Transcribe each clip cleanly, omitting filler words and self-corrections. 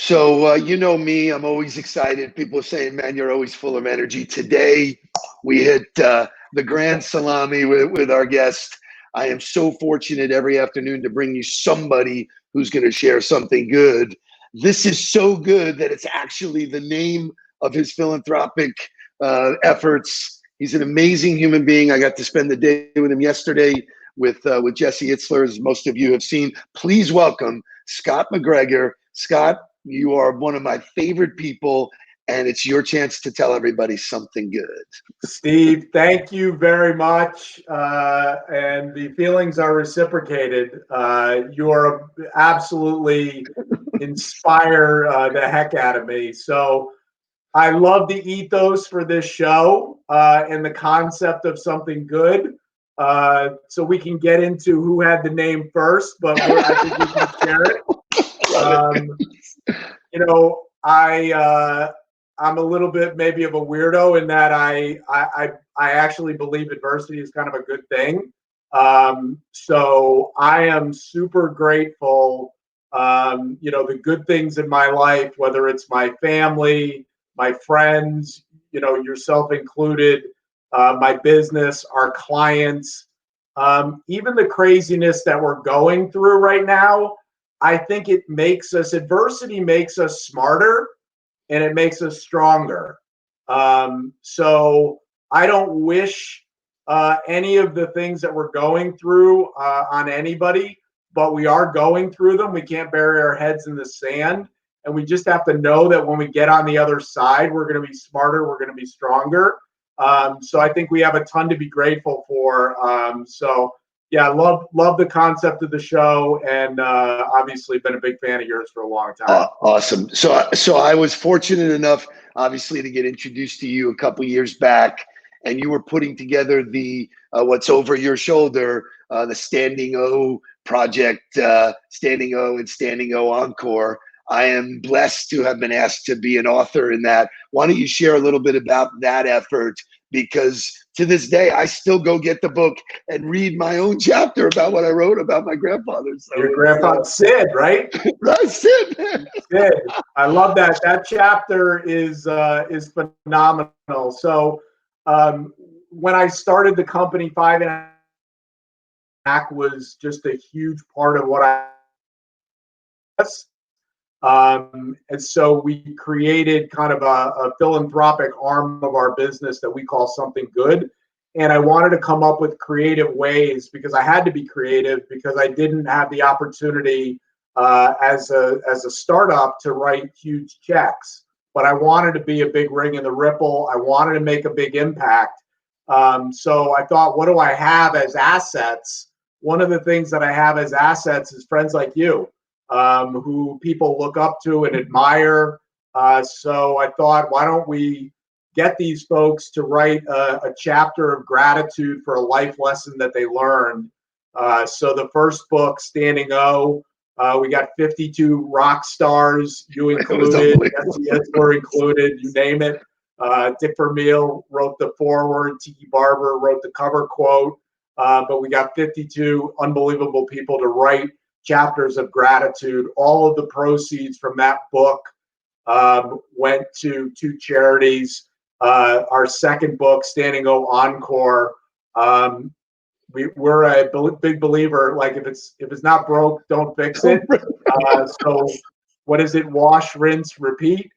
So, you know me, I'm always excited. People are saying, man, you're always full of energy. Today, we hit the grand salami with our guest. I am so fortunate every afternoon to bring you somebody who's going to share something good. This is so good that it's actually the name of his philanthropic efforts. He's an amazing human being. I got to spend the day with him yesterday with Jesse Itzler, as most of you have seen. Please welcome Scott MacGregor. Scott, you are one of my favorite people, and it's your chance to tell everybody something good. Steve, thank you very much. And the feelings are reciprocated. You're absolutely inspire the heck out of me. So I love the ethos for this show and the concept of something good. So we can get into who had the name first, but I think we can share it. You know, I'm a little bit maybe of a weirdo in that I actually believe adversity is kind of a good thing. So I am super grateful. The good things in my life, whether it's my family, my friends, yourself included, my business, our clients, even the craziness that we're going through right now. I think adversity makes us smarter and it makes us stronger. So I don't wish any of the things that we're going through on anybody, but we are going through them. We can't bury our heads in the sand. And we just have to know that when we get on the other side, we're going to be smarter, we're going to be stronger. So I think we have a ton to be grateful for. Yeah, love the concept of the show, and obviously been a big fan of yours for a long time. Awesome. So I was fortunate enough, obviously, to get introduced to you a couple years back, and you were putting together the what's over your shoulder, the Standing O project, Standing O and Standing O Encore. I am blessed to have been asked to be an author in that. Why don't you share a little bit about that effort? Because to this day, I still go get the book and read my own chapter about what I wrote about my grandfather. So your grandfather, Sid, right? Right, Sid. Sid. I love that. That chapter is phenomenal. So when I started the company, 5.5 was just a huge part of what I and so we created kind of a philanthropic arm of our business that we call Something Good. And I wanted to come up with creative ways because I had to be creative because I didn't have the opportunity as a startup to write huge checks. But I wanted to be a big ring in the ripple. I wanted to make a big impact. So I thought, what do I have as assets? One of the things that I have as assets is friends like you. Who people look up to and admire. So I thought, why don't we get these folks to write a chapter of gratitude for a life lesson that they learned. So the first book, Standing O, we got 52 rock stars, you included, Jesse Itzler included, you name it. Dick Vermeil wrote the foreword, Tiki Barber wrote the cover quote, but we got 52 unbelievable people to write chapters of gratitude. All of the proceeds from that book went to two charities. Our second book, Standing O Encore, we're a big believer. Like if it's not broke, don't fix it. So what is it? Wash, rinse, repeat.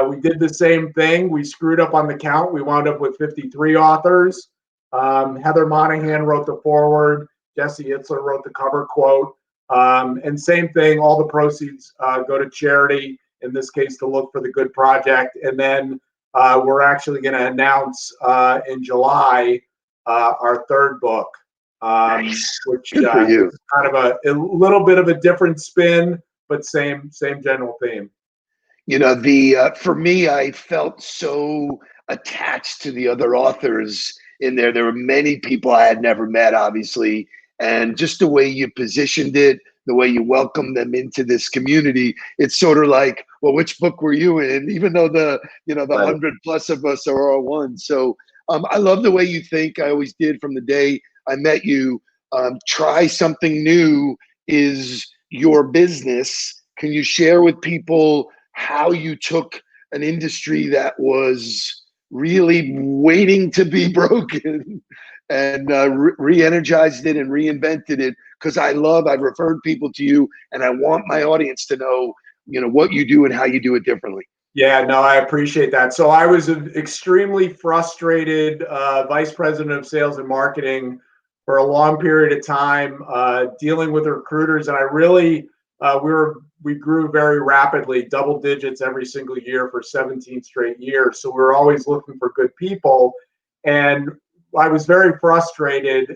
We did the same thing. We screwed up on the count. We wound up with 53 authors. Heather Monahan wrote the foreword. Jesse Itzler wrote the cover quote. And same thing, all the proceeds go to charity, in this case, to look for the good project. And then we're actually going to announce in July our third book, which is kind of a little bit of a different spin, but same general theme. For me, I felt so attached to the other authors in there. There were many people I had never met, obviously. And just the way you positioned it, the way you welcomed them into this community, it's sort of like, well, which book were you in? Even though the 100 plus of us are all one. So I love the way you think. I always did from the day I met you. Try something new is your business Can you share with people how you took an industry that was really waiting to be broken and re-energized it and reinvented it? Because I've referred people to you, and I want my audience to know, what you do and how you do it differently. Yeah, no, I appreciate that. So I was an extremely frustrated vice president of sales and marketing for a long period of time, dealing with recruiters, and I really we grew very rapidly, double digits every single year for 17 straight years. So we were always looking for good people, and I was very frustrated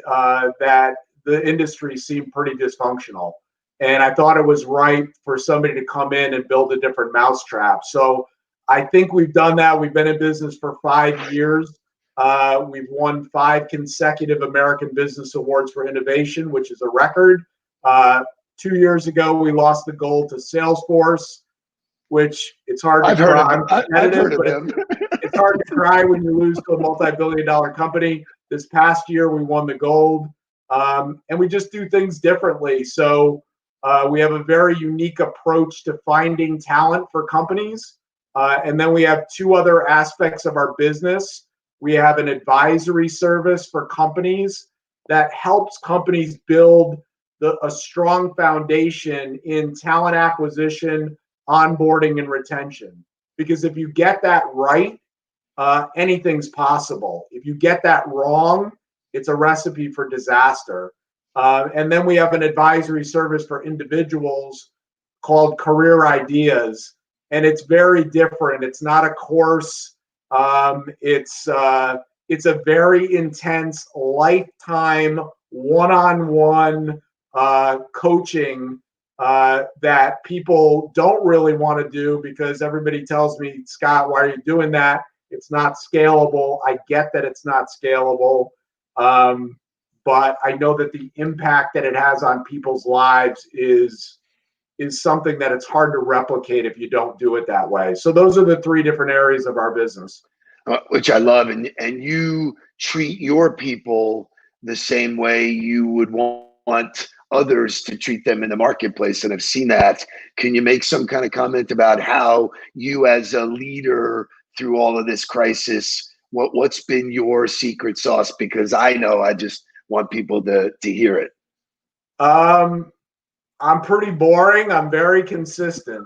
that the industry seemed pretty dysfunctional. And I thought it was right for somebody to come in and build a different mousetrap. So I think we've done that. We've been in business for 5 years. We've won 5 consecutive American Business Awards for innovation, which is a record. 2 years ago, we lost the gold to Salesforce, which it's hard to cry. I've heard of them. It's hard to cry when you lose to a multi-billion-dollar company. This past year, we won the gold, and we just do things differently. So we have a very unique approach to finding talent for companies. And then we have 2 other aspects of our business. We have an advisory service for companies that helps companies build a strong foundation in talent acquisition, onboarding, and retention. Because if you get that right, anything's possible. If you get that wrong, it's a recipe for disaster. And then we have an advisory service for individuals called Career Ideas, and it's very different. It's not a course. It's a very intense, lifetime, one-on-one coaching that people don't really want to do, because everybody tells me, Scott, why are you doing that? It's not scalable. I get that it's not scalable. But I know that the impact that it has on people's lives is something that it's hard to replicate if you don't do it that way. So those are the 3 different areas of our business. Which I love. And you treat your people the same way you would want others to treat them in the marketplace. And I've seen that. Can you make some kind of comment about how you, as a leader through all of this crisis, what's been your secret sauce? Because I know, I just want people to hear it. I'm pretty boring. I'm very consistent.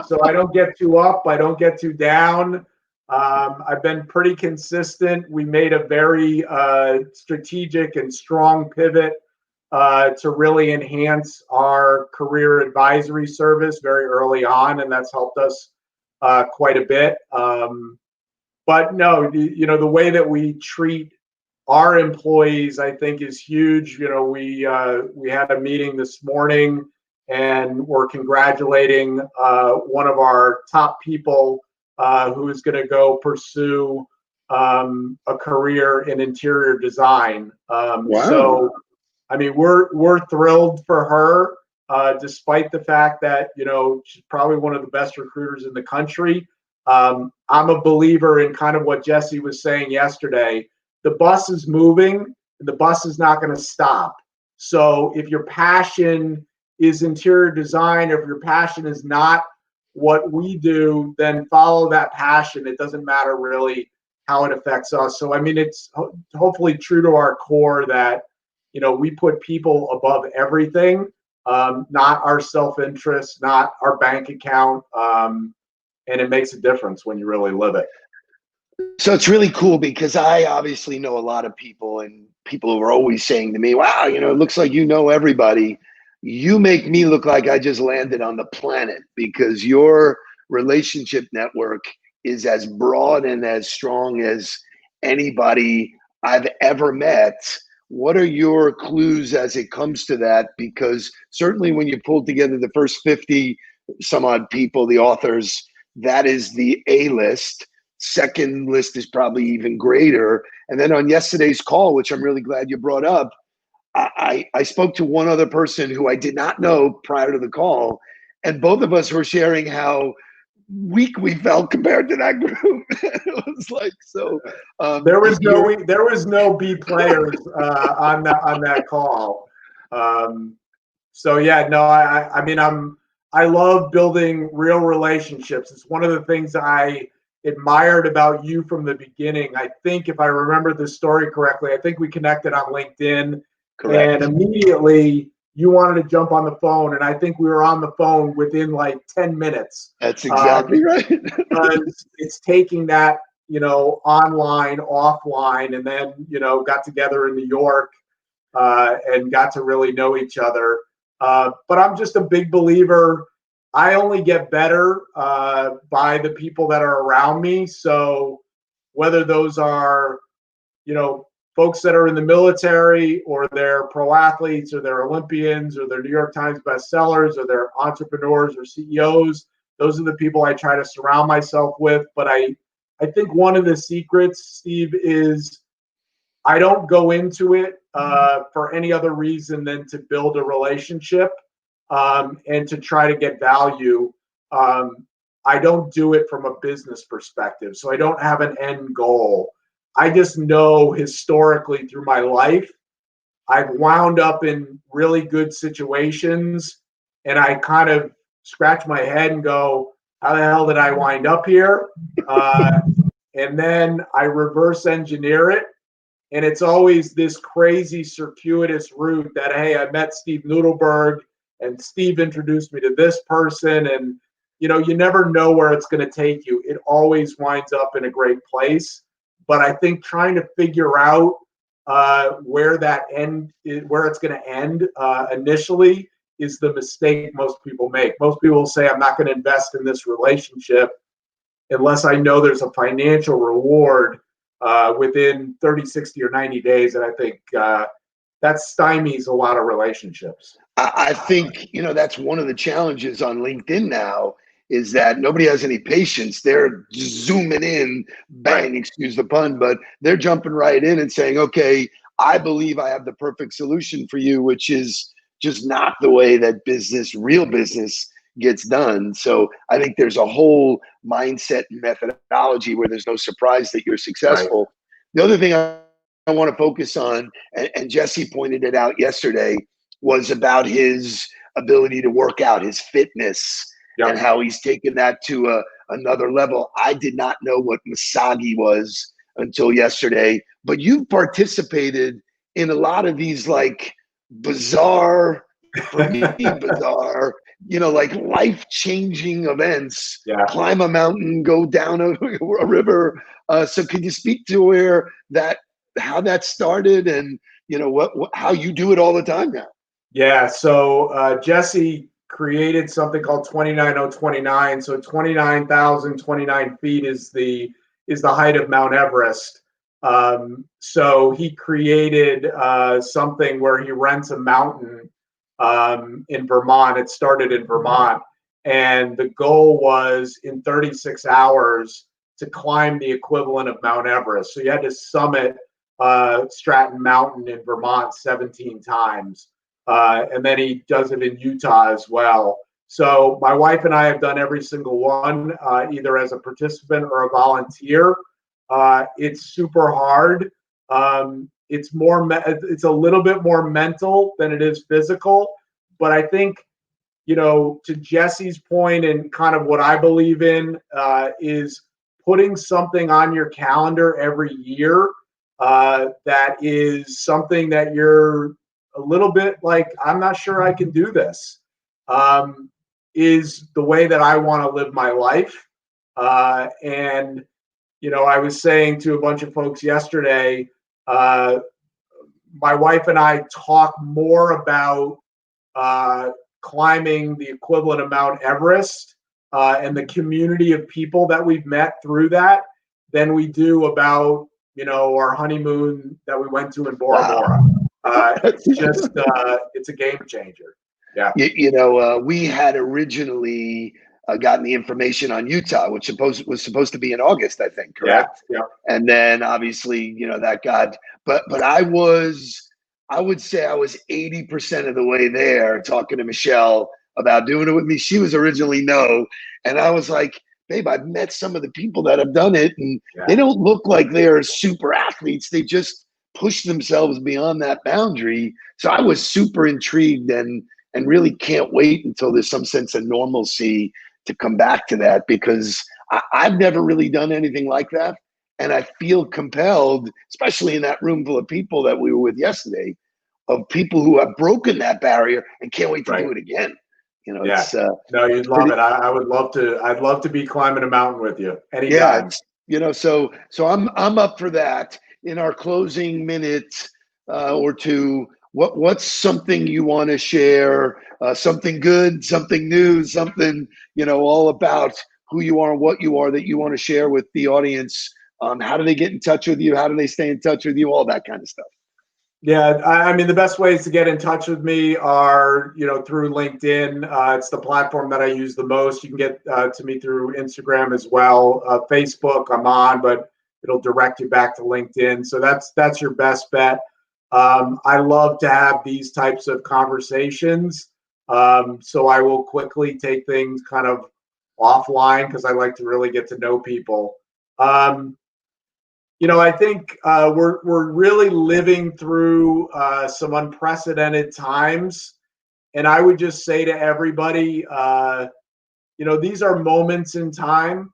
So I don't get too up. I don't get too down. I've been pretty consistent. We made a very strategic and strong pivot to really enhance our career advisory service very early on, and that's helped us quite a bit. But no, the way that we treat our employees, I think, is huge. We had a meeting this morning, and we're congratulating one of our top people who is going to go pursue a career in interior design. Wow. So, I mean, we're thrilled for her, despite the fact that she's probably one of the best recruiters in the country. I'm a believer in kind of what Jesse was saying yesterday. The bus is moving, and the bus is not going to stop. So if your passion is interior design, or if your passion is not what we do, then follow that passion. It doesn't matter really how it affects us. So, I mean, it's hopefully true to our core that, we put people above everything, not our self-interest, not our bank account. And it makes a difference when you really live it. So it's really cool, because I obviously know a lot of people, and people who are always saying to me, wow, it looks like you know everybody. You make me look like I just landed on the planet, because your relationship network is as broad and as strong as anybody I've ever met. What are your clues as it comes to that? Because certainly when you pulled together the first 50 some odd people, the authors, that is the A list. Second list is probably even greater. And then on yesterday's call, which I'm really glad you brought up, I spoke to one other person who I did not know prior to the call, and both of us were sharing how weak we felt compared to that group. It was like, so there was no B players on that call. So yeah, no, I mean, I love building real relationships. It's one of the things I admired about you from the beginning. I think if I remember the story correctly, I think we connected on LinkedIn. Correct. And immediately you wanted to jump on the phone. And I think we were on the phone within like 10 minutes. That's exactly right. Because it's taking that, online, offline, and then, got together in New York and got to really know each other. But I'm just a big believer. I only get better by the people that are around me. So whether those are, folks that are in the military, or they're pro athletes, or they're Olympians, or they're New York Times bestsellers, or they're entrepreneurs or CEOs, those are the people I try to surround myself with. But I think one of the secrets, Steve, is I don't go into it for any other reason than to build a relationship and to try to get value. I don't do it from a business perspective. So I don't have an end goal. I just know historically through my life, I've wound up in really good situations, and I kind of scratch my head and go, how the hell did I wind up here? And then I reverse engineer it. And it's always this crazy circuitous route that, hey, I met Steve Nudelberg and Steve introduced me to this person. And, you never know where it's going to take you. It always winds up in a great place. But I think trying to figure out where it's going to end initially is the mistake most people make. Most people will say, I'm not going to invest in this relationship unless I know there's a financial reward within 30, 60, or 90 days. And I think that stymies a lot of relationships. I think, that's one of the challenges on LinkedIn now, is that nobody has any patience. They're zooming in, bang, excuse the pun, but they're jumping right in and saying, okay, I believe I have the perfect solution for you, which is just not the way that real business gets done. So I think there's a whole mindset and methodology where there's no surprise that you're successful. Right. The other thing I want to focus on, and Jesse pointed it out yesterday, was about his ability to work out, his fitness, and how he's taken that to another level. I did not know what Misagi was until yesterday, but you've participated in a lot of these like bizarre, for me, bizarre, like life-changing events. Climb a mountain, go down a river. So can you speak to how that started, and how you do it all the time now? Yeah. So Jesse created something called 29029. So 29,029 feet is the height of Mount Everest. So he created something where he rents a mountain in Vermont. It started in Vermont, and the goal was in 36 hours to climb the equivalent of Mount Everest. So you had to summit Stratton Mountain in Vermont 17 times. And then he does it in Utah as well. So my wife and I have done every single one, either as a participant or a volunteer. It's super hard. It's a little bit more mental than it is physical. But I think, to Jesse's point, and kind of what I believe in is putting something on your calendar every year that is something that you're a little bit like, I'm not sure I can do this, is the way that I want to live my life. And, I was saying to a bunch of folks yesterday, my wife and I talk more about climbing the equivalent of Mount Everest and the community of people that we've met through that than we do about, our honeymoon that we went to in Bora Bora. It's a game changer. Yeah. We had originally gotten the information on Utah, which was supposed to be in August, I think, correct? Yeah. And then obviously, that got, but I would say I was 80% of the way there talking to Michelle about doing it with me. She was originally no. And I was like, babe, I've met some of the people that have done it, and they don't look like they're super athletes. They just push themselves beyond that boundary. So I was super intrigued and and really can't wait until there's some sense of normalcy to come back to that, because I've never really done anything like that. And I feel compelled, especially in that room full of people that we were with yesterday, of people who have broken that barrier and can't wait to do it again. You know, Yeah. it's No, you'd love it. I would love to. I'd love to be climbing a mountain with you yeah, anytime. it's, you know, so I'm up for that. In our closing minute or two, what's something you want to share? Something good, something new, something, you know, all about who you are and what you are that you want to share with the audience. How do they get in touch with you? How do they stay in touch with you? All that kind of stuff. Yeah, I mean, the best ways to get in touch with me are, you know, through LinkedIn. It's the platform that I use the most. You can get to me through Instagram as well. Facebook, I'm on, but it'll direct you back to LinkedIn. So that's your best bet. I love to have these types of conversations. So I will quickly take things kind of offline because I like to really get to know people. You know, I think we're really living through some unprecedented times, and I would just say to everybody, you know, these are moments in time,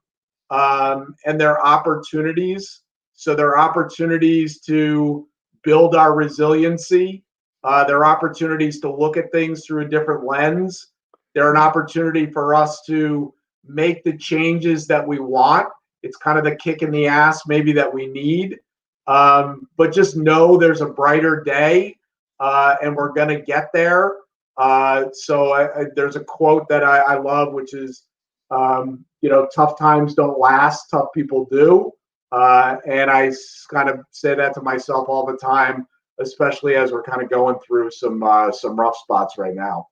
and they're opportunities. So they're opportunities to build our resiliency. They're opportunities to look at things through a different lens. They're an opportunity for us to make the changes that we want. It's kind of the kick in the ass maybe that we need. But just know there's a brighter day, and we're going to get there. There's a quote that I love, which is, you know, tough times don't last, tough people do. And I kind of say that to myself all the time, especially as we're kind of going through some rough spots right now.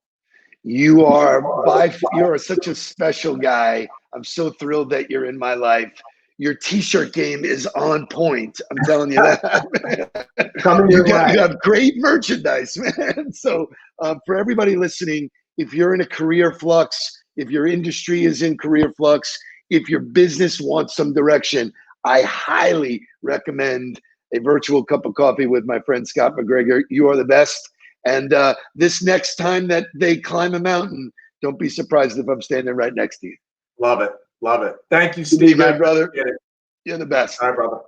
You're such a special guy. I'm so thrilled that you're in my life. Your t-shirt game is on point. I'm telling you that. You have great merchandise, man. So for everybody listening, if you're in a career flux, if your industry is in career flux, if your business wants some direction, I highly recommend a virtual cup of coffee with my friend Scott MacGregor. You are the best. And this next time that they climb a mountain, don't be surprised if I'm standing right next to you. Love it. Love it. Thank you, Steve. Good, brother. You're the best. All right, brother.